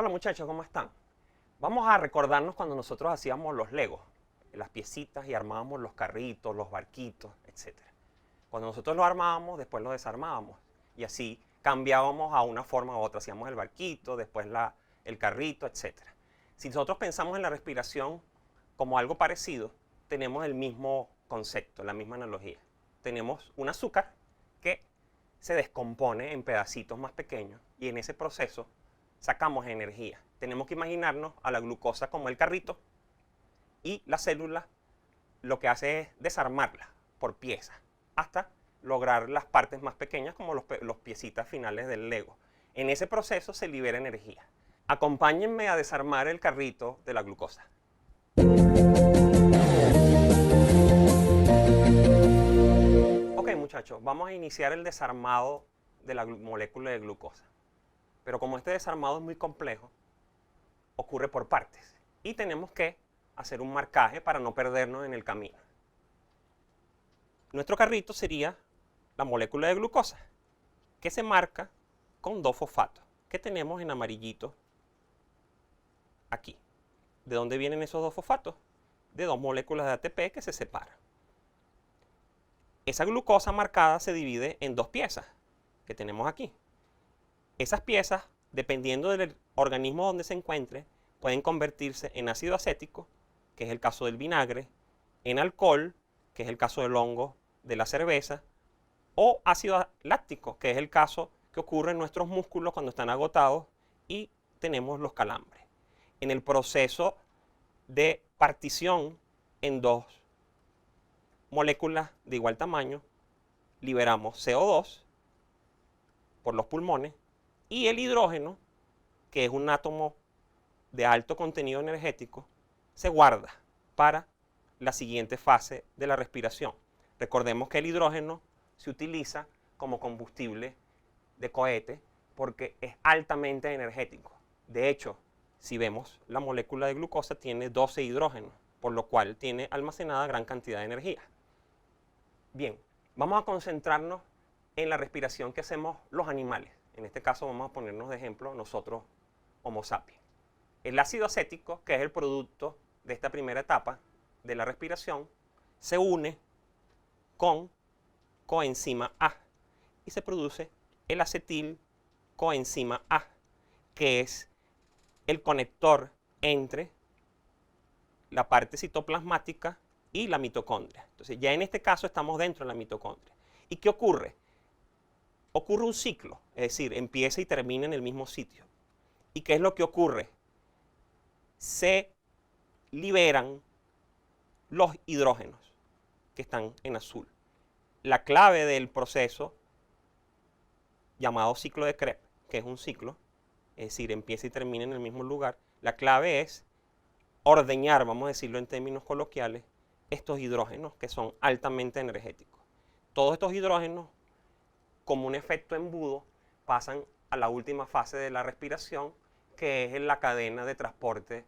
Hola muchachos, ¿cómo están? Vamos a recordarnos cuando nosotros hacíamos los Legos, las piecitas y armábamos los carritos, los barquitos, etc. Cuando nosotros los armábamos, después los desarmábamos y así cambiábamos a una forma u otra. Hacíamos el barquito, después el carrito, etc. Si nosotros pensamos en la respiración como algo parecido, tenemos el mismo concepto, la misma analogía. Tenemos un azúcar que se descompone en pedacitos más pequeños y en ese proceso sacamos energía. Tenemos que imaginarnos a la glucosa como el carrito y la célula lo que hace es desarmarla por piezas hasta lograr las partes más pequeñas como los piecitas finales del Lego. En ese proceso se libera energía. Acompáñenme a desarmar el carrito de la glucosa. Ok muchachos, vamos a iniciar el desarmado de la molécula de glucosa. Pero como este desarmado es muy complejo, ocurre por partes. Y tenemos que hacer un marcaje para no perdernos en el camino. Nuestro carrito sería la molécula de glucosa, que se marca con dos fosfatos, que tenemos en amarillito aquí. ¿De dónde vienen esos dos fosfatos? De dos moléculas de ATP que se separan. Esa glucosa marcada se divide en dos piezas, que tenemos aquí. Esas piezas, dependiendo del organismo donde se encuentre, pueden convertirse en ácido acético, que es el caso del vinagre, en alcohol, que es el caso del hongo de la cerveza, o ácido láctico, que es el caso que ocurre en nuestros músculos cuando están agotados y tenemos los calambres. En el proceso de partición en dos moléculas de igual tamaño, liberamos CO2 por los pulmones y el hidrógeno, que es un átomo de alto contenido energético, se guarda para la siguiente fase de la respiración. Recordemos que el hidrógeno se utiliza como combustible de cohete porque es altamente energético. De hecho, si vemos, la molécula de glucosa tiene 12 hidrógenos, por lo cual tiene almacenada gran cantidad de energía. Bien, vamos a concentrarnos en la respiración que hacemos los animales. En este caso vamos a ponernos de ejemplo nosotros, Homo sapiens. El ácido acético, que es el producto de esta primera etapa de la respiración, se une con coenzima A y se produce el acetil coenzima A, que es el conector entre la parte citoplasmática y la mitocondria. Entonces ya en este caso estamos dentro de la mitocondria. ¿Y qué ocurre? Ocurre un ciclo, es decir, empieza y termina en el mismo sitio. ¿Y qué es lo que ocurre? Se liberan los hidrógenos que están en azul. La clave del proceso llamado ciclo de Krebs, que es un ciclo, es decir, empieza y termina en el mismo lugar, la clave es ordeñar, vamos a decirlo en términos coloquiales, estos hidrógenos que son altamente energéticos. Todos estos hidrógenos, como un efecto embudo, pasan a la última fase de la respiración, que es en la cadena de transporte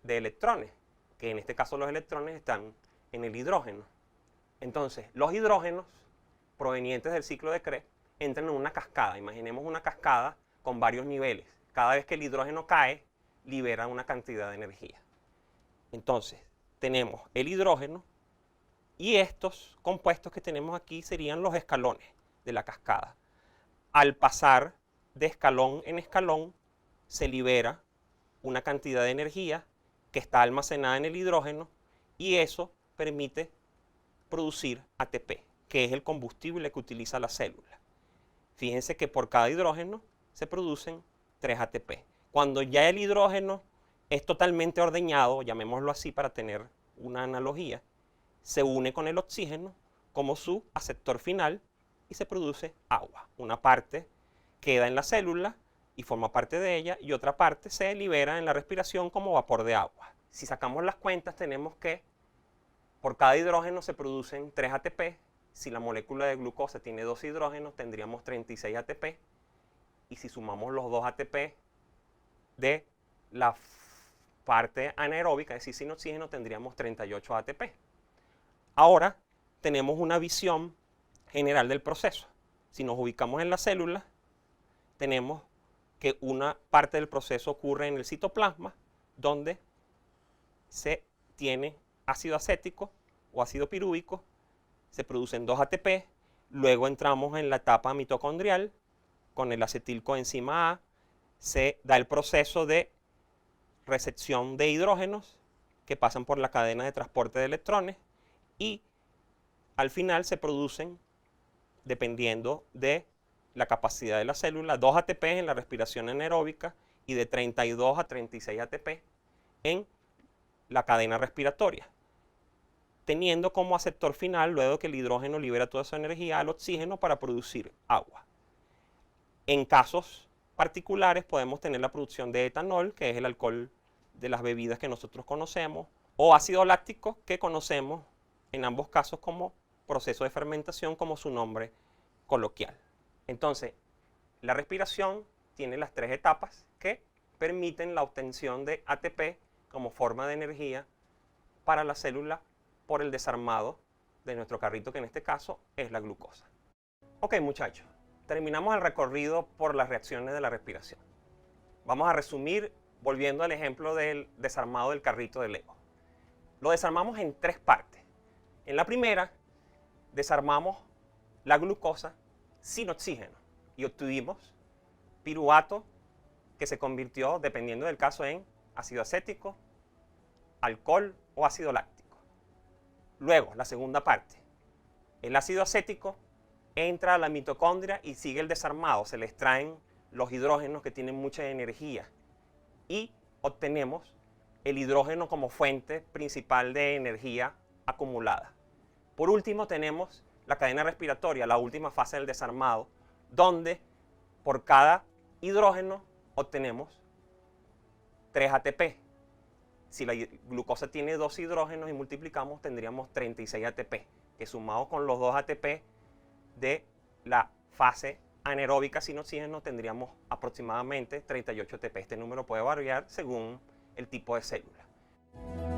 de electrones, que en este caso los electrones están en el hidrógeno. Entonces, los hidrógenos provenientes del ciclo de Krebs entran en una cascada. Imaginemos una cascada con varios niveles. Cada vez que el hidrógeno cae, libera una cantidad de energía. Entonces, tenemos el hidrógeno y estos compuestos que tenemos aquí serían los escalones de la cascada. Al pasar de escalón en escalón, se libera una cantidad de energía que está almacenada en el hidrógeno y eso permite producir ATP, que es el combustible que utiliza la célula. Fíjense que por cada hidrógeno se producen 3 ATP. Cuando ya el hidrógeno es totalmente ordeñado, llamémoslo así para tener una analogía, se une con el oxígeno como su aceptor final y se produce agua. Una parte queda en la célula y forma parte de ella y otra parte se libera en la respiración como vapor de agua. Si sacamos las cuentas tenemos que por cada hidrógeno se producen 3 ATP. Si la molécula de glucosa tiene 2 hidrógenos tendríamos 36 ATP y si sumamos los 2 ATP de la parte anaeróbica, es decir, sin oxígeno, tendríamos 38 ATP. Ahora tenemos una visión general del proceso. Si nos ubicamos en la célula, tenemos que una parte del proceso ocurre en el citoplasma, donde se tiene ácido acético o ácido pirúvico, se producen 2 ATP, luego entramos en la etapa mitocondrial, con el acetilcoenzima A, se da el proceso de recepción de hidrógenos que pasan por la cadena de transporte de electrones y al final se producen, dependiendo de la capacidad de la célula, 2 ATP en la respiración anaeróbica y de 32 a 36 ATP en la cadena respiratoria, teniendo como aceptor final, luego que el hidrógeno libera toda esa energía, al oxígeno para producir agua. En casos particulares podemos tener la producción de etanol, que es el alcohol de las bebidas que nosotros conocemos, o ácido láctico, que conocemos en ambos casos como proceso de fermentación, como su nombre coloquial. Entonces, la respiración tiene las 3 etapas que permiten la obtención de ATP como forma de energía para la célula por el desarmado de nuestro carrito, que en este caso es la glucosa. Ok, muchachos, terminamos el recorrido por las reacciones de la respiración. Vamos a resumir volviendo al ejemplo del desarmado del carrito de Lego. Lo desarmamos en 3 partes. En la primera, desarmamos la glucosa sin oxígeno y obtuvimos piruvato, que se convirtió, dependiendo del caso, en ácido acético, alcohol o ácido láctico. Luego, la segunda parte, el ácido acético entra a la mitocondria y sigue el desarmado, se le extraen los hidrógenos que tienen mucha energía y obtenemos el hidrógeno como fuente principal de energía acumulada. Por último, tenemos la cadena respiratoria, la última fase del desarmado, donde por cada hidrógeno obtenemos 3 ATP. Si la glucosa tiene 2 hidrógenos y multiplicamos, tendríamos 36 ATP, que sumados con los 2 ATP de la fase anaeróbica sin oxígeno, tendríamos aproximadamente 38 ATP. Este número puede variar según el tipo de célula.